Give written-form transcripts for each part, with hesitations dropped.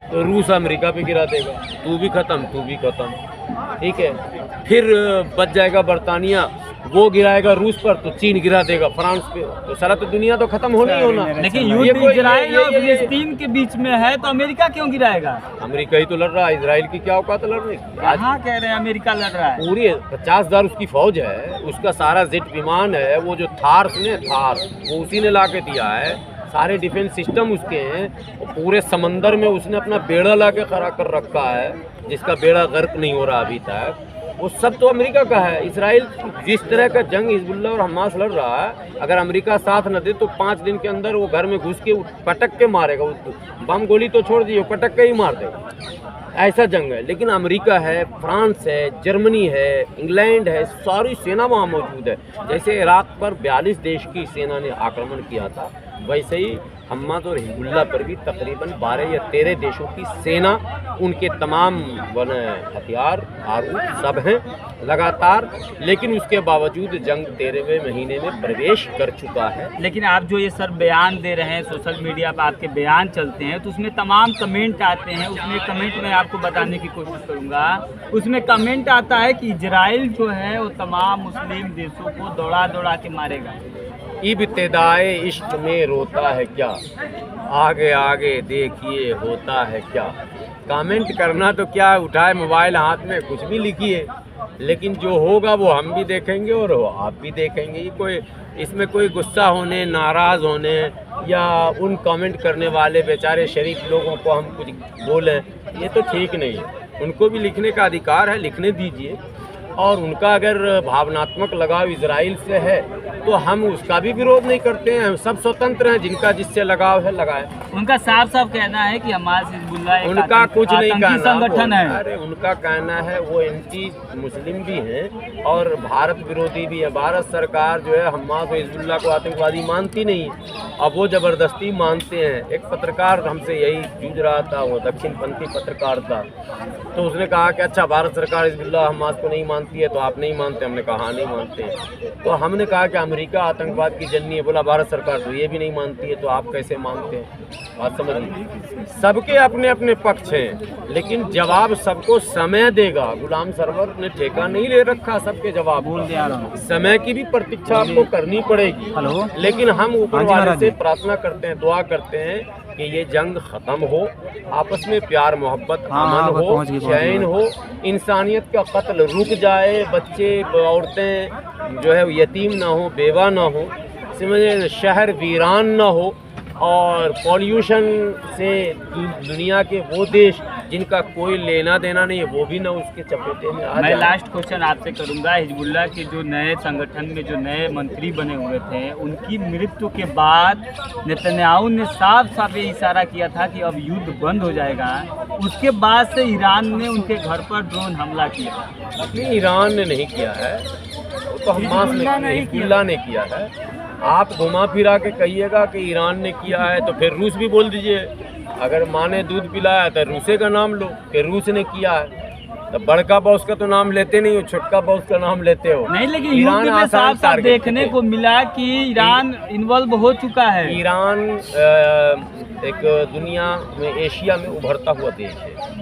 तो रूस अमेरिका पे गिरा देगा, तू भी खत्म तू भी खत्म, ठीक है। फिर बच जाएगा बर्तानिया, वो गिराएगा रूस पर, तो चीन गिरा देगा फ्रांस पे, तो सारा तो दुनिया तो खत्म होना ही होना। लेकिन युद्ध इजराइल और फिलिस्तीन के बीच में है, तो अमेरिका क्यों गिराएगा? अमेरिका ही तो लड़ रहा है, इजराइल की क्या औकात है लड़ने की? कहाँ कह रहे हैं अमेरिका लड़ रहा है? पूरी 50,000 उसकी फौज है, उसका सारा जेट विमान है, वो जो थार सुने थार, वो उसी ने ला के दिया है, सारे डिफेंस सिस्टम उसके हैं, पूरे समंदर में उसने अपना बेड़ा ला के खड़ा कर रखा है, जिसका बेड़ा गर्क नहीं हो रहा अभी तक, वो सब तो अमेरिका का है। इजराइल जिस तरह का जंग हिजबुल्ला और हमास लड़ रहा है, अगर अमेरिका साथ न दे तो 5 दिन के अंदर वो घर में घुस के पटक के मारेगा, बम गोली तो छोड़ दिए, पटक के ही मार देगा, ऐसा जंग है। लेकिन अमेरिका है, फ्रांस है, जर्मनी है, इंग्लैंड है, सारी सेना वहाँ मौजूद है। जैसे इराक पर 42 देश की सेना ने आक्रमण किया था, वैसे ही हमास और हिजबुल्ला पर भी तकरीबन 12 या 13 देशों की सेना, उनके तमाम हथियार बारूद सब हैं लगातार, लेकिन उसके बावजूद जंग 13वें महीने में प्रवेश कर चुका है। लेकिन आप जो ये सर बयान दे रहे हैं, सोशल मीडिया पर आपके बयान चलते हैं, तो उसमें तमाम कमेंट आते हैं। उसमें कमेंट में आपको बताने की कोशिश करूंगा, उसमें कमेंट आता है कि इजराइल जो है वो तमाम मुस्लिम देशों को दौड़ा दौड़ा के मारेगा। इब्तिदाए इश्क में रोता है क्या, आगे आगे देखिए होता है क्या। कमेंट करना तो क्या, उठाए मोबाइल हाथ में कुछ भी लिखिए, लेकिन जो होगा वो हम भी देखेंगे और वो आप भी देखेंगे। ये कोई इसमें कोई गुस्सा होने, नाराज़ होने या उन कमेंट करने वाले बेचारे शरीफ लोगों को हम कुछ बोलें, ये तो ठीक नहीं है। उनको भी लिखने का अधिकार है, लिखने दीजिए, और उनका अगर भावनात्मक लगाव इजराइल से है तो हम उसका भी विरोध नहीं करते हैं, हम सब स्वतंत्र हैं, जिनका जिससे लगाव है लगाए। उनका साफ साफ कहना है कि हमास हिजबुल्लाह एक उनका कुछ नहीं कहना, संगठन है। अरे उनका कहना है वो एंटी मुस्लिम भी हैं और भारत विरोधी भी है। भारत सरकार जो है हमास और हिजबुल्लाह को आतंकवादी मानती नहीं है, अब वो ज़बरदस्ती मानते हैं। एक पत्रकार हमसे यही जूझ रहा था, वो दक्षिणपंथी पत्रकार था, तो उसने कहा कि अच्छा भारत सरकार हिजबुल्लाह हमास को नहीं मानती है तो आप नहीं मानते? हमने कहा हाँ नहीं मानते। तो हमने कहा कि अमेरिका आतंकवाद की जननी है, बोला भारत सरकार तो ये भी नहीं मानती है, तो आप कैसे मानते हैं? बात समझिए, सबके अपने अपने पक्ष हैं, लेकिन जवाब सबको समय देगा। गुलाम सरवर ने ठेका नहीं ले रखा सबके जवाब बोल दिया, समय की भी प्रतीक्षा आपको करनी पड़ेगी। लेकिन हम ऊपर वाले से प्रार्थना करते हैं, दुआ करते हैं कि ये जंग ख़त्म हो, आपस में प्यार मोहब्बत अमन हो, चैन हो, इंसानियत का कत्ल रुक जाए, बच्चे औरतें जो है यतीम ना हो, बेवा ना हो, समझे, शहर वीरान ना हो, और पॉल्यूशन से दुनिया के वो देश जिनका कोई लेना देना नहीं है वो भी ना उसके चपेटे में आ जाए। मैं लास्ट क्वेश्चन आपसे करूंगा, हिजबुल्लाह के जो नए संगठन में जो नए मंत्री बने हुए थे, उनकी मृत्यु के बाद नेतन्याहू ने साफ साफ ये इशारा किया था कि अब युद्ध बंद हो जाएगा। उसके बाद से ईरान ने उनके घर पर ड्रोन हमला किया। नहीं, ईरान ने नहीं किया है, वो तो हमास ने, हिजबुल्लाह ने किया है। आप घुमा फिरा के कहिएगा कि ईरान ने किया है तो फिर रूस भी बोल दीजिए। अगर माँ ने दूध पिलाया तो रूसे का नाम लो कि रूस ने किया है। तो बड़का बॉस का तो नाम लेते नहीं हो, छोटका बॉस का नाम लेते हो। नहीं, लेकिन ईरान में साफ साफ देखने को मिला कि ईरान इन्वॉल्व हो चुका है। ईरान एक दुनिया में, एशिया में उभरता हुआ देश है,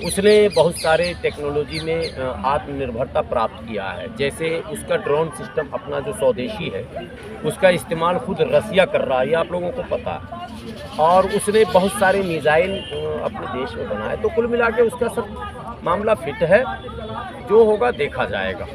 उसने बहुत सारे टेक्नोलॉजी में आत्मनिर्भरता प्राप्त किया है। जैसे उसका ड्रोन सिस्टम अपना जो स्वदेशी है उसका इस्तेमाल खुद रसिया कर रहा है, ये आप लोगों को पता है, और उसने बहुत सारे मिसाइल अपने देश में बनाए। तो कुल मिला के उसका सब मामला फिट है, जो होगा देखा जाएगा।